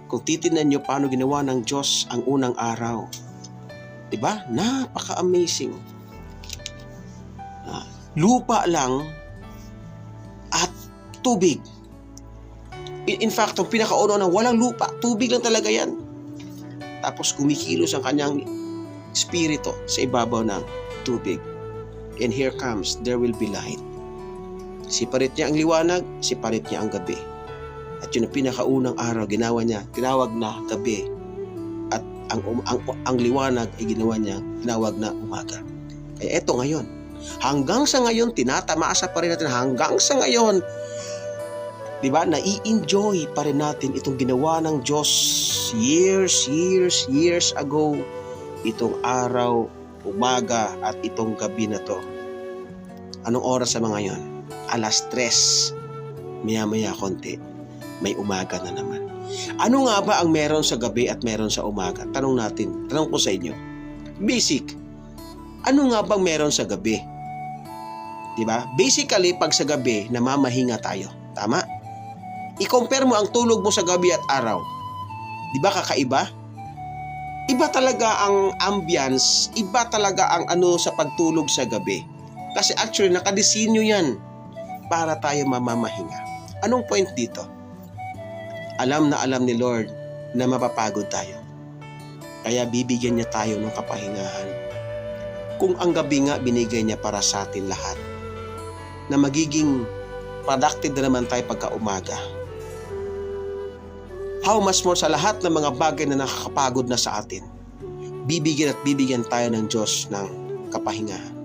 Kung titingnan nyo paano ginawa ng Diyos ang unang araw, diba? Napaka-amazing. Lupa lang at tubig. In fact, ang pinakauna na walang lupa, tubig lang talaga yan. Tapos kumikilos ang kanyang espiritu sa ibabaw ng tubig. And here comes, there will be light. Siparit niya ang liwanag, siparit niya ang gabi. At yun ang pinakaunang araw, ginawa niya, tinawag na gabi. At ang liwanag ay ginawa niya, tinawag na umaga. Kaya eto ngayon, hanggang sa ngayon, tinatamasa pa rin natin, hanggang sa ngayon, diba, nai-enjoy pa rin natin itong ginawa ng Diyos years ago, itong araw, umaga at itong gabi na to. Anong oras sa mga yon? 3:00. Maya-maya konti, may umaga na naman. Ano nga ba ang meron sa gabi at meron sa umaga? Tanong ko sa inyo. Basic. Ano nga bang meron sa gabi? Diba? Basically, pag sa gabi, namamahinga tayo. Tama? I-compare mo ang tulog mo sa gabi at araw. Diba kakaiba? Iba talaga ang ambience, iba talaga ang sa pagtulog sa gabi. Kasi actually, nakadesinyo yan para tayo mamamahinga. Anong point dito? Alam na alam ni Lord na mapapagod tayo. Kaya bibigyan niya tayo ng kapahingahan. Kung ang gabi nga binigay niya para sa atin lahat, na magiging productive na naman tayo pagka umaga. How much more sa lahat ng mga bagay na nakakapagod na sa atin, bibigyan at bibigyan tayo ng Diyos ng kapahingahan.